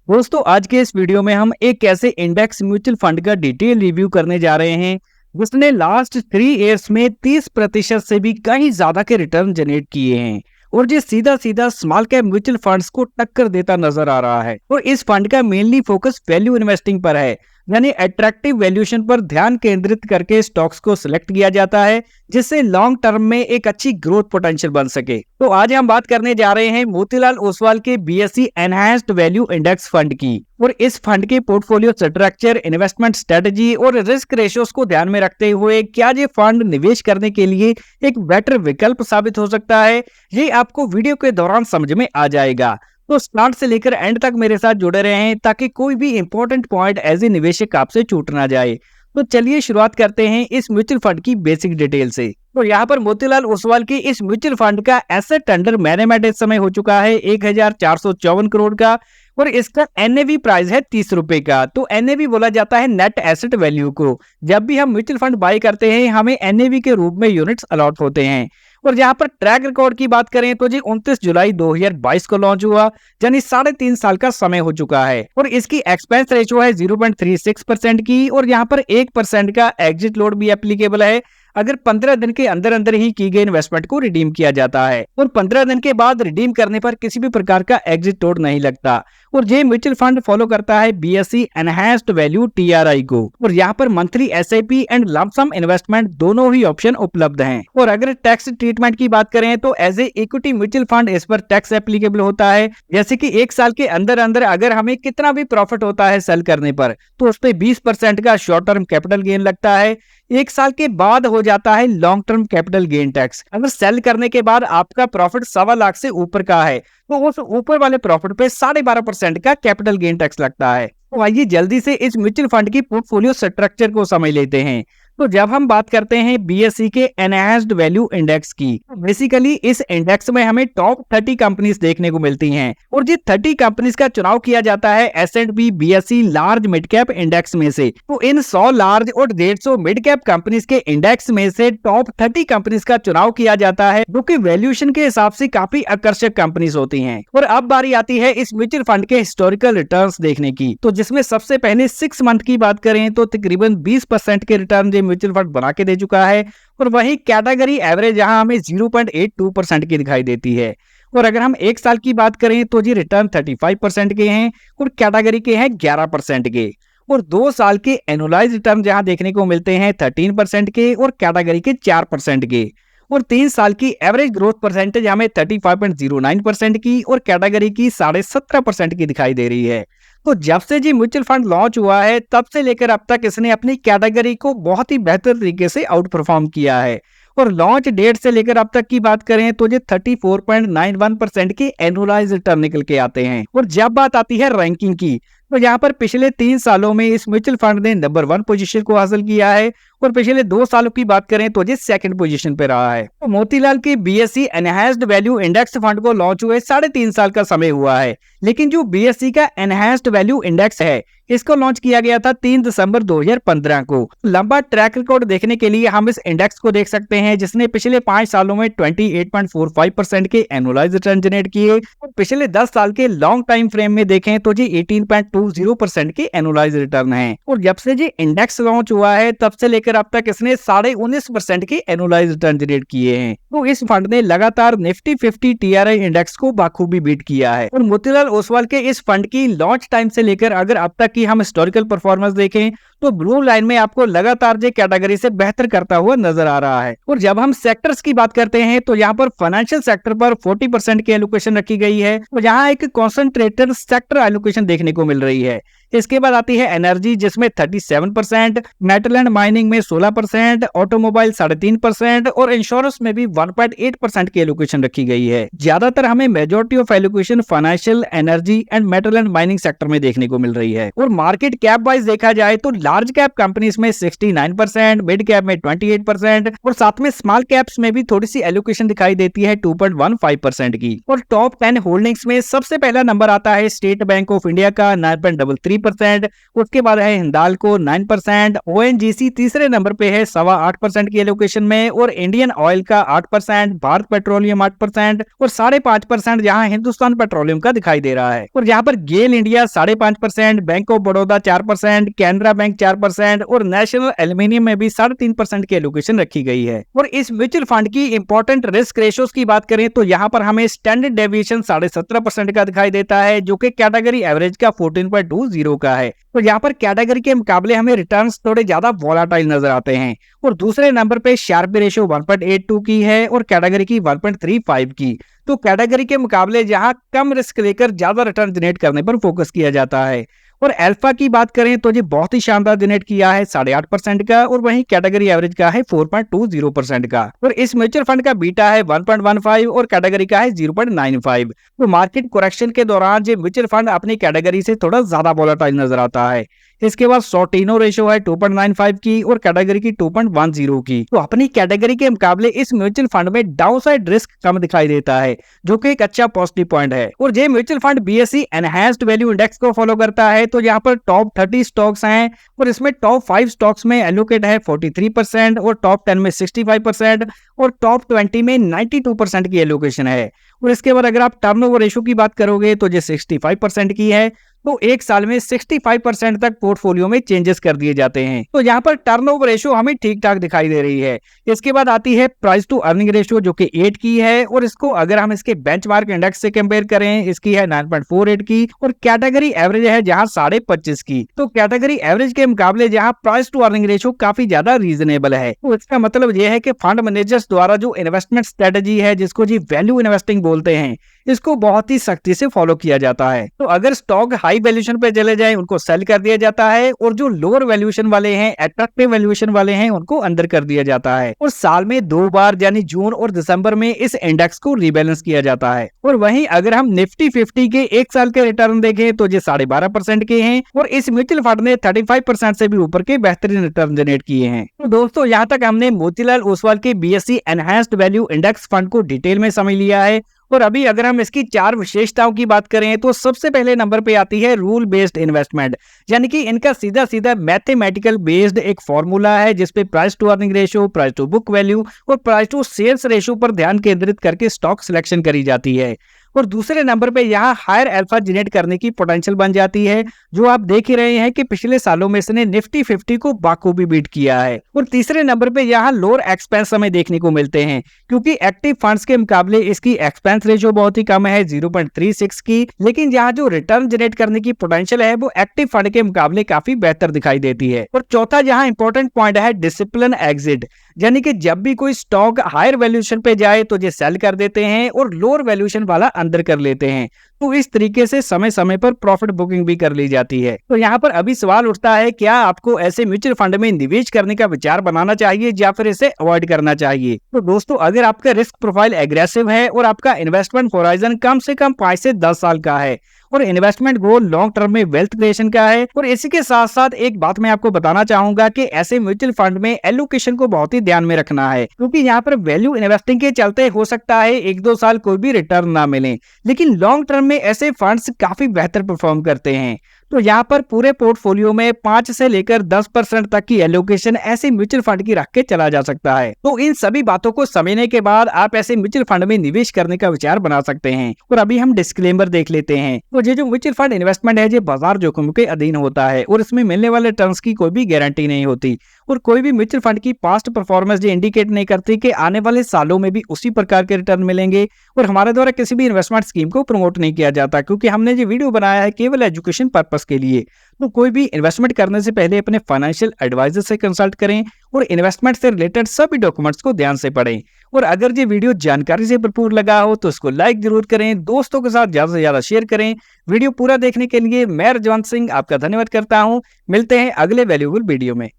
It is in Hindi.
दोस्तों आज के इस वीडियो में हम एक ऐसे इंडेक्स म्यूचुअल फंड का डिटेल रिव्यू करने जा रहे हैं जिसने लास्ट 3 इयर्स में 30% से भी कहीं ज्यादा के रिटर्न जनरेट किए हैं और जो सीधा सीधा स्मॉल कैप म्यूचुअल फंड्स को टक्कर देता नजर आ रहा है। और इस फंड का मेनली फोकस वैल्यू इन्वेस्टिंग पर है, यानी अट्रैक्टिव वैल्यूएशन पर ध्यान केंद्रित करके स्टॉक्स को सिलेक्ट किया जाता है जिससे लॉन्ग टर्म में एक अच्छी ग्रोथ पोटेंशियल बन सके। तो आज हम बात करने जा रहे हैं मोतीलाल ओसवाल के BSE enhanced value index fund की। और इस फंड के पोर्टफोलियो स्ट्रक्चर, इन्वेस्टमेंट स्ट्रेटजी और रिस्क रेशियोज को ध्यान में रखते हुए क्या ये फंड निवेश करने के लिए एक बेटर विकल्प साबित हो सकता है, ये आपको वीडियो के दौरान समझ में आ जाएगा। तो स्टार्ट से लेकर एंड तक मेरे साथ जुड़े रहें ताकि कोई भी इंपॉर्टेंट पॉइंट एज ए निवेशक आपसे छूट ना जाए। तो चलिए शुरुआत करते हैं इस म्यूचुअल फंड की बेसिक डिटेल से। तो यहाँ पर मोतीलाल ओसवाल की इस म्यूचुअल फंड का एसेट अंडर मैनेजमेंट इस समय हो चुका है 1454 करोड़ का और इसका एनएवी प्राइस है 30 रुपए का। तो एनएवी बोला जाता है नेट एसेट वैल्यू को। जब भी हम म्यूचुअल फंड बाय करते हैं हमें एनएवी के रूप में यूनिट्स अलॉट होते हैं। और यहाँ पर ट्रैक रिकॉर्ड की बात करें तो जी 29 जुलाई 2022 को लॉन्च हुआ, यानी 3.5 साल का समय हो चुका है। और इसकी एक्सपेंस रेशियो है 0.36% की और यहाँ पर 1% का एग्जिट लोड भी एप्लीकेबल है अगर 15 दिन के अंदर अंदर ही की गई इन्वेस्टमेंट को रिडीम किया जाता है। और 15 दिन के बाद रिडीम करने पर किसी भी प्रकार का एग्जिट लोड नहीं लगता। और ये म्यूचुअल फंड फॉलो करता है बीएसई एनहांस्ड वैल्यू टीआरआई को। और यहाँ पर monthly SIP and lump sum investment दोनों ही ऑप्शन उपलब्ध हैं। और अगर टैक्स ट्रीटमेंट की बात करें तो as a equity mutual fund इस पर टैक्स एप्लीकेबल होता है, जैसे कि 1 साल के अंदर अंदर अगर हमें कितना भी प्रॉफिट होता है सेल करने पर तो उस पर 20% का शॉर्ट टर्म कैपिटल गेन लगता है। 1 साल के बाद हो जाता है long term capital gain tax. अगर सेल करने के बाद आपका प्रॉफिट 1.25 लाख से ऊपर का है तो उस ऊपर वाले प्रॉफिट पे 12.5% का कैपिटल गेन टैक्स लगता है। तो आइए जल्दी से इस म्यूचुअल फंड की पोर्टफोलियो स्ट्रक्चर को समझ लेते हैं। तो जब हम बात करते हैं बीएसई के एनहांस्ड वैल्यू इंडेक्स की, बेसिकली इस इंडेक्स में हमें टॉप 30 कंपनीज देखने को मिलती हैं और जी 30 कंपनीज का चुनाव किया जाता है S and P BSE large mid cap index में से। तो इन 100 लार्ज और 150 मिड कैप कंपनीज के इंडेक्स में से टॉप 30 कंपनीज का चुनाव किया जाता है जो कि वैल्यूएशन के हिसाब से काफी आकर्षक कंपनीज होती हैं। और अब बारी आती है इस म्यूचुअल फंड के हिस्टोरिकल रिटर्न्स देखने की। तो जिसमें सबसे पहले 6 मंथ की बात करें तो तकरीबन 20% के रिटर्न म्यूचुअल फंड बना के दे चुका है। और वही कैटेगरी एवरेज यहाँ हमें 0.82% की दिखाई देती है। और अगर हम 1 साल की बात करें तो जी रिटर्न 35% के हैं और कैटेगरी के हैं 11% के। और 2 साल के एनुअलाइज रिटर्न जहां देखने को मिलते हैं 13% के और कैटेगरी के 4% के। और 3 साल की एवरेज ग्रोथ परसेंटेज हमें 35.09% की और कैटेगरी की 17.5% की दिखाई दे रही है। तो जब से जी म्यूचुअल फंड लॉन्च हुआ है तब से लेकर अब तक इसने अपनी कैटेगरी को बहुत ही बेहतर तरीके से आउट परफॉर्म किया है। और लॉन्च डेट से लेकर अब तक की बात करें तो ये 34.91% के एनुअलाइज रिटर्न निकल के आते हैं। और जब बात आती है रैंकिंग की तो यहाँ पर पिछले 3 सालों में इस म्यूचुअल फंड ने नंबर 1 पोजीशन को हासिल किया है और पिछले 2 सालों की बात करें तो ये 2nd पोजीशन पे रहा है। तो मोतीलाल के BSE enhanced value index fund को लॉन्च हुए 3.5 साल का समय हुआ है, लेकिन जो बीएसई का एनहांस्ड वैल्यू इंडेक्स है इसको लॉन्च किया गया था 3 दिसंबर 2015 को। लंबा ट्रैक रिकॉर्ड देखने के लिए हम इस इंडेक्स को देख सकते हैं जिसने पिछले 5 सालों में 28.45% के एनुअलाइज रिटर्न जनरेट किए और पिछले 10 साल के लॉन्ग टाइम फ्रेम में देखें तो जी 18.20% के एनुअलाइज रिटर्न है। और जब से जी इंडेक्स लॉन्च हुआ है तब से लेकर अब तक इसने 19.5% के एनुअलाइज रिटर्न जनरेट किए हैं। तो इस फंड ने लगातार निफ्टी 50 टीआरआई इंडेक्स को बाखूबी बीट किया है। और मोतीलाल ओसवाल के इस फंड की लॉन्च टाइम से लेकर अगर अब तक की हम हिस्टोरिकल परफॉर्मेंस देखें तो ब्लू लाइन में आपको लगातार जे कैटेगरी से बेहतर करता हुआ नजर आ रहा है। और जब हम सेक्टर्स की बात करते हैं तो यहाँ पर फाइनेंशियल सेक्टर पर 40% की एलोकेशन रखी गई है और यहाँ एक कॉन्सेंट्रेटेड सेक्टर एलोकेशन देखने को मिल रही है। इसके बाद आती है एनर्जी जिसमें 37%, मेटल एंड माइनिंग में 16%, ऑटोमोबाइल 3.5% और इंश्योरेंस में भी 1.8% की एलोकेशन रखी गई है। ज्यादातर हमें majority of allocation financial, energy and metal and mining sector में देखने को मिल रही है। और मार्केट कैप वाइज देखा जाए तो लार्ज कैप कंपनीज में 69%, मिड कैप में 28% और साथ में स्मॉल कैप्स में भी थोड़ी सी एलोकेशन दिखाई देती है 2.15% की। और टॉप 10 होल्डिंग्स में सबसे पहला नंबर आता है स्टेट बैंक ऑफ इंडिया का 9.33%, 3%, उसके बाद है हिंदाल्को 9%, ओएनजीसी तीसरे नंबर पे है 8.25% की एलोकेशन में, और इंडियन ऑयल का 8%, भारत पेट्रोलियम 8% और 5.5% यहाँ हिंदुस्तान पेट्रोलियम का दिखाई दे रहा है। और यहाँ पर GAIL India 5.5%, bank of Baroda 4%, Canara bank 4% और नेशनल एल्यूमिनियम में भी 3.5% की एलोकेशन रखी गई है। और इस म्यूचुअल फंड की इंपॉर्टेंट रिस्क रेशियोज की बात करें तो यहाँ पर हमें स्टैंडर्ड डेविएशन 17.5% का दिखाई देता है, जो कि कैटेगरी एवरेज का 14.20 का है। तो यहाँ पर कैटेगरी के मुकाबले हमें रिटर्न्स थोड़े ज्यादा वोलाटाइल नजर आते हैं। और दूसरे नंबर पे शार्पी रेशियो 1.82 की है और कैटेगरी की 1.35 की। तो कैटेगरी के मुकाबले जहां कम रिस्क लेकर ज्यादा रिटर्न जनरेट करने पर फोकस किया जाता है। और अल्फा की बात करें तो ये बहुत ही शानदार जनरेट किया है 8.5% का, और वहीं कैटेगरी एवरेज का है 4.20% का। और इस म्यूचुअल फंड का बीटा है 1.15 और कैटेगरी का है 0.95। तो मार्केट करेक्शन के दौरान ये म्यूचुअल फंड अपनी कैटेगरी से थोड़ा ज्यादा वोलेटाइल नजर आता है। इसके बाद सॉर्टिनो रेशियो है 2.95 की और कैटेगरी की 2.10 की। तो अपनी कैटेगरी के मुकाबले इस म्यूचुअल फंड में डाउनसाइड रिस्क कम दिखाई देता है, जो कि एक अच्छा पॉजिटिव पॉइंट है। और ये mutual fund BSE enhanced value index को फॉलो करता है। तो यहाँ पर टॉप 30 स्टॉक्स हैं और इसमें टॉप 5 स्टॉक्स में एलोकेट है 43% और टॉप 10 में 65% और टॉप 20 में 92% की एलोकेशन है। और इसके बाद अगर आप टर्नओवर रेशियो की बात करोगे तो ये 65% की है। तो एक साल में 65% तक पोर्टफोलियो में चेंजेस कर दिए जाते हैं। तो यहाँ पर टर्नओवर रेशियो हमें ठीक ठाक दिखाई दे रही है। इसके बाद आती है प्राइस टू अर्निंग रेशियो, जो कि 8 की है, और इसको अगर हम इसके बेंचमार्क इंडेक्स से कंपेयर करें, इसकी है 9.48 की, और कैटेगरी एवरेज है जहां 25.5 की। तो कैटेगरी एवरेज के मुकाबले जहां प्राइस टू अर्निंग रेशियो काफी ज्यादा रीजनेबल है। तो इसका मतलब यह है कि फंड मैनेजर्स द्वारा जो इन्वेस्टमेंट स्ट्रेटेजी है, जिसको जी वैल्यू इन्वेस्टिंग बोलते हैं, इसको बहुत ही सख्ती से फॉलो किया जाता है। तो अगर स्टॉक हाई वैल्यूएशन पे चले जाएं, उनको सेल कर दिया जाता है, और जो लोअर वैल्यूएशन वाले हैं, अट्रैक्टिव वैल्यूएशन वाले हैं, उनको अंदर कर दिया जाता है। और साल में 2 बार यानी जून और दिसंबर में इस इंडेक्स को रीबैलेंस किया जाता है। और वहीं अगर हम निफ्टी 50 के एक साल के रिटर्न देखें तो ये 12.5% के हैं, और इस म्यूचुअल फंड ने 35% से भी ऊपर के बेहतरीन रिटर्न जनरेट किए हैं। तो दोस्तों, यहाँ तक हमने मोतीलाल ओसवाल के BSE enhanced value index fund को डिटेल में समझ लिया है। और अभी अगर हम इसकी 4 विशेषताओं की बात करें तो सबसे पहले नंबर पे आती है रूल बेस्ड इन्वेस्टमेंट, यानी कि इनका सीधा सीधा मैथमेटिकल बेस्ड एक फॉर्मूला है, जिसपे price to earning ratio, price to book value और प्राइस टू सेल्स रेशियो पर ध्यान केंद्रित करके स्टॉक सिलेक्शन करी जाती है। और दूसरे नंबर पे यहाँ हायर अल्फा जनरेट करने की पोटेंशियल बन जाती है, जो आप देख ही रहे हैं कि पिछले सालों में इसने निफ्टी 50 को बाखूबी बीट किया है। और तीसरे नंबर पे यहाँ लोअर एक्सपेंस हमें देखने को मिलते हैं, क्योंकि एक्टिव फंड्स के मुकाबले इसकी एक्सपेंस रेशियो बहुत ही कम है 0.36 की, लेकिन यहाँ जो रिटर्न जनरेट करने की पोटेंशियल है वो एक्टिव फंड के मुकाबले काफी बेहतर दिखाई देती है। और चौथा यहाँ इंपॉर्टेंट पॉइंट है डिसिप्लिन एग्जिट, यानी कि जब भी कोई स्टॉक हायर वैल्यूएशन पे जाए तो ये सेल कर देते हैं और लोअर वैल्यूएशन वाला अंदर कर लेते हैं। तो इस तरीके से समय समय पर प्रॉफिट बुकिंग भी कर ली जाती है। तो यहाँ पर अभी सवाल उठता है, क्या आपको ऐसे म्यूचुअल फंड में निवेश करने का विचार बनाना चाहिए या फिर इसे अवॉइड करना चाहिए? तो दोस्तों, अगर आपका रिस्क प्रोफाइल एग्रेसिव है और आपका इन्वेस्टमेंट होराइजन कम से कम 5 से 10 साल का है और इन्वेस्टमेंट गोल लॉन्ग टर्म में वेल्थ क्रिएशन का है, और इसी के साथ साथ एक बात मैं आपको बताना चाहूंगा कि ऐसे म्यूचुअल फंड में एलोकेशन को बहुत ही ध्यान में रखना है, क्योंकि यहाँ पर वैल्यू इन्वेस्टिंग के चलते हो सकता है 1-2 साल कोई भी रिटर्न ना मिले, लेकिन लॉन्ग टर्म में ऐसे फंड्स काफी बेहतर परफॉर्म करते हैं। तो यहाँ पर पूरे पोर्टफोलियो में 5 से लेकर 10% तक की एलोकेशन ऐसे म्यूचुअल फंड की रख के चला जा सकता है। तो इन सभी बातों को समझने के बाद आप ऐसे म्यूचुअल फंड में निवेश करने का विचार बना सकते हैं। और अभी हम डिस्क्लेमर देख लेते हैं। तो ये जो म्यूचुअल फंड इन्वेस्टमेंट है, ये बाजार जोखिम के अधीन होता है और इसमें मिलने वाले रिटर्न्स की कोई भी गारंटी नहीं होती, और कोई भी म्यूचुअल फंड की पास्ट परफॉर्मेंस ये इंडिकेट नहीं करती कि आने वाले सालों में भी उसी प्रकार के रिटर्न मिलेंगे। और हमारे द्वारा किसी भी इन्वेस्टमेंट स्कीम को प्रमोट नहीं किया जाता, क्योंकि हमने ये वीडियो बनाया है केवल एजुकेशन पर्पस के लिए। तो कोई भी इन्वेस्टमेंट करने से पहले अपने फाइनेंशियल एडवाइजर से कंसल्ट करें और इन्वेस्टमेंट से रिलेटेड सभी डॉक्यूमेंट्स को ध्यान से पढ़ें। और अगर ये वीडियो जानकारी से भरपूर लगा हो तो इसको लाइक जरूर करें, दोस्तों के साथ ज्यादा से ज्यादा शेयर करें। वीडियो पूरा देखने के लिए मैं रजवंत सिंह आपका धन्यवाद करता हूं। मिलते हैं अगले वैल्यूएबल वीडियो में।